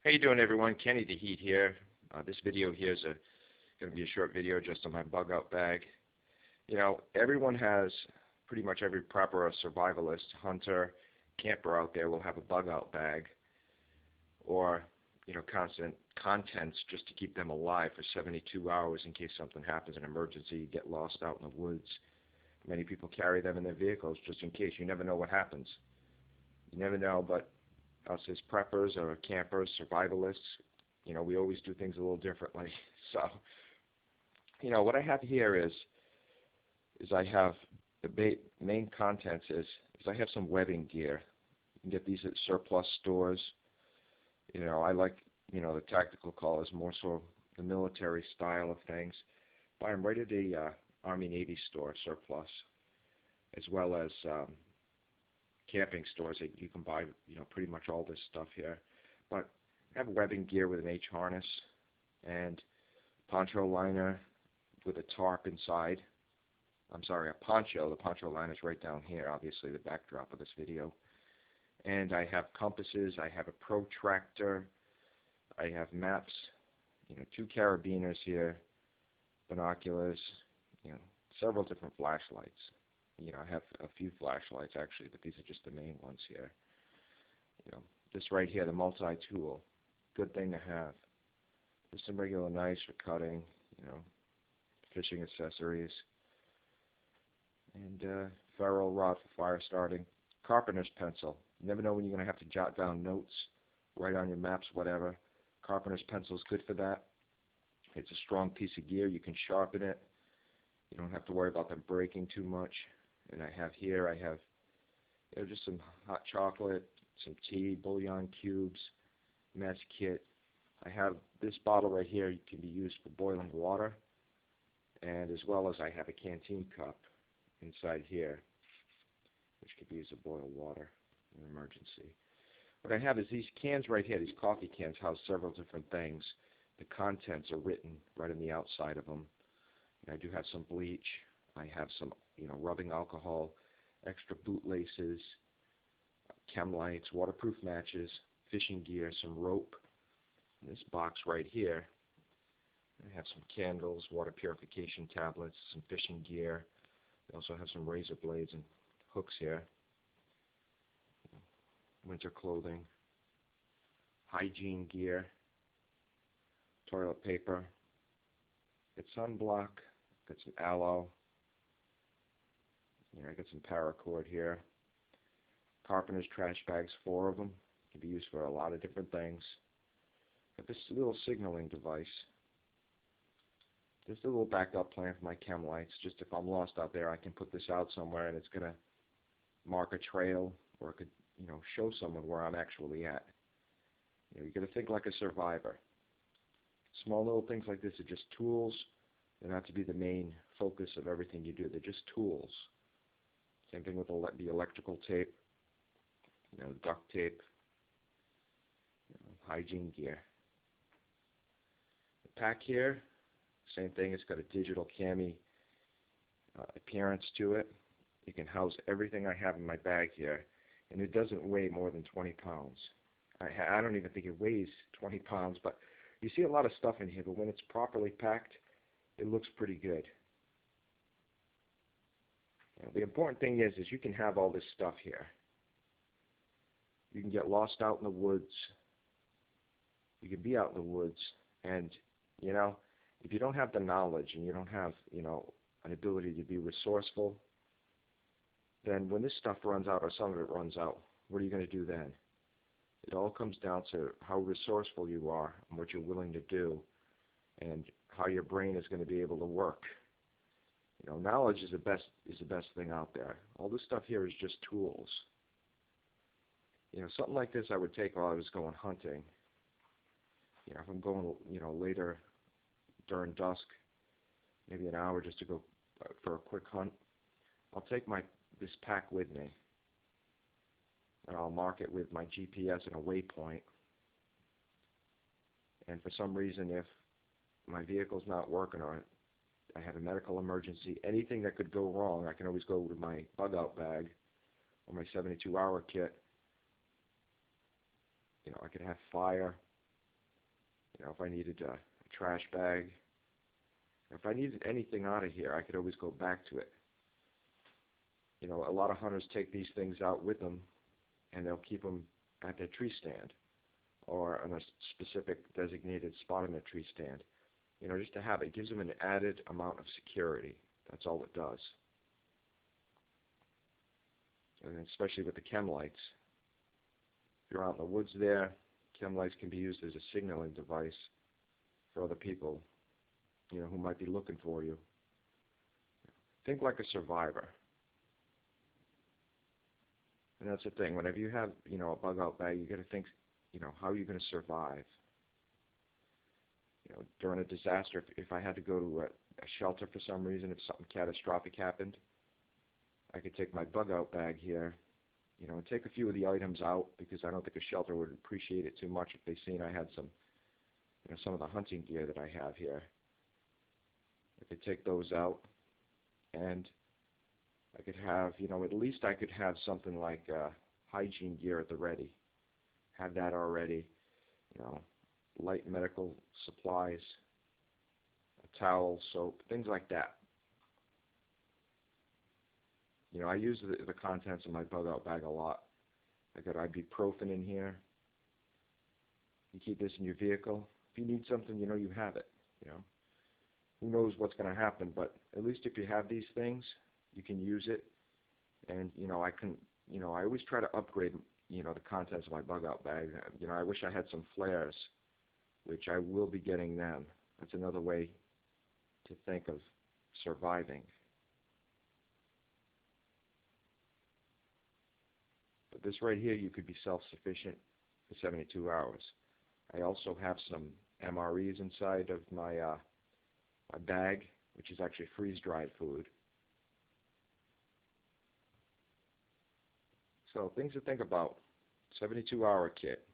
How you doing, everyone? Kenny the Heat here. This video here is going to be a short video just on my bug out bag. You know, everyone has, pretty much every proper survivalist, hunter, camper out there will have a bug out bag or, constant contents just to keep them alive for 72 hours in case something happens, an emergency, you get lost out in the woods. Many people carry them in their vehicles just in case. You never know what happens. You never know, but us as preppers or campers, survivalists, we always do things a little differently. So, what I have here is I have the main contents is I have some webbing gear. You can get these at surplus stores. I like, the tactical call is more so the military style of things. Buy them right at the Army Navy store, surplus, as well as camping stores that you can buy, pretty much all this stuff here. But I have webbing gear with an H harness and poncho liner with a tarp inside. I'm sorry, a poncho. The poncho liner is right down here, obviously the backdrop of this video. And I have compasses. I have a protractor. I have maps. 2 carabiners here, binoculars. Several different flashlights. I have a few flashlights actually, but these are just the main ones here. This right here, the multi-tool, good thing to have. Just some regular knives for cutting, fishing accessories, and ferrule rod for fire starting. Carpenter's pencil. You never know when you're going to have to jot down notes, write on your maps, whatever. Carpenter's pencil is good for that. It's a strong piece of gear. You can sharpen it. You don't have to worry about them breaking too much. And I have just some hot chocolate, some tea, bouillon cubes, mess kit. I have this bottle right here. It can be used for boiling water, and as well as I have a canteen cup inside here, which could be used to boil water in an emergency. What I have is these cans right here. These coffee cans house several different things. The contents are written right on the outside of them. And I do have some bleach. I have some, rubbing alcohol, extra bootlaces, chem lights, waterproof matches, fishing gear, some rope. In this box right here, I have some candles, water purification tablets, some fishing gear. I also have some razor blades and hooks here. Winter clothing, hygiene gear, toilet paper, got sunblock, got some aloe. I got some paracord here. Carpenter's trash bags, 4 of them. Can be used for a lot of different things. Got this little signaling device. Just a little backup plan for my chem lights. Just if I'm lost out there, I can put this out somewhere and it's going to mark a trail, or it could, show someone where I'm actually at. You got to think like a survivor. Small little things like this are just tools. They're not to be the main focus of everything you do. They're just tools. Same thing with the electrical tape, duct tape, hygiene gear. The pack here, same thing. It's got a digital cami appearance to it. You can house everything I have in my bag here, and it doesn't weigh more than 20 pounds. I don't even think it weighs 20 pounds, but you see a lot of stuff in here, but when it's properly packed, it looks pretty good. The important thing is you can have all this stuff here. You can get lost out in the woods. You can be out in the woods, and if you don't have the knowledge and you don't have an ability to be resourceful, then when this stuff runs out or some of it runs out, what are you going to do then? It all comes down to how resourceful you are and what you're willing to do, and how your brain is going to be able to work. Knowledge is the best thing out there. All this stuff here is just tools. Something like this I would take while I was going hunting. If I'm going, later during dusk, maybe an hour just to go for a quick hunt, I'll take this pack with me, and I'll mark it with my GPS and a waypoint. And for some reason, if my vehicle's not working or I have a medical emergency, anything that could go wrong, I can always go with my bug out bag or my 72-hour kit. I could have fire, You know, if I needed a trash bag, if I needed anything out of here, I could always go back to it. You know, a lot of hunters take these things out with them, and they'll keep them at their tree stand or on a specific designated spot on their tree stand. You know, just to have it. It gives them an added amount of security. That's all it does. And especially with the chem lights. If you're out in the woods there, chem lights can be used as a signaling device for other people, you know, who might be looking for you. Think like a survivor. And that's the thing. Whenever you have, you know, a bug out bag, you got to think, you know, how are you going to survive? You know, during a disaster, if I had to go to a shelter for some reason, if something catastrophic happened, I could take my bug out bag here, you know, and take a few of the items out, because I don't think a shelter would appreciate it too much if they seen I had some, you know, some of the hunting gear that I have here. I could take those out, and I could have, you know, at least I could have something like hygiene gear at the ready. Have that already, you know, light medical supplies, a towel, soap, things like that. You know, I use the contents of my bug-out bag a lot. I got ibuprofen in here. You keep this in your vehicle. If you need something, you know you have it, you know. Who knows what's going to happen, but at least if you have these things, you can use it. And, you know, I always try to upgrade, you know, the contents of my bug-out bag. You know, I wish I had some flares, which I will be getting them. That's another way to think of surviving. But this right here, you could be self-sufficient for 72 hours. I also have some MREs inside of my my bag, which is actually freeze-dried food. So things to think about. 72-hour kit.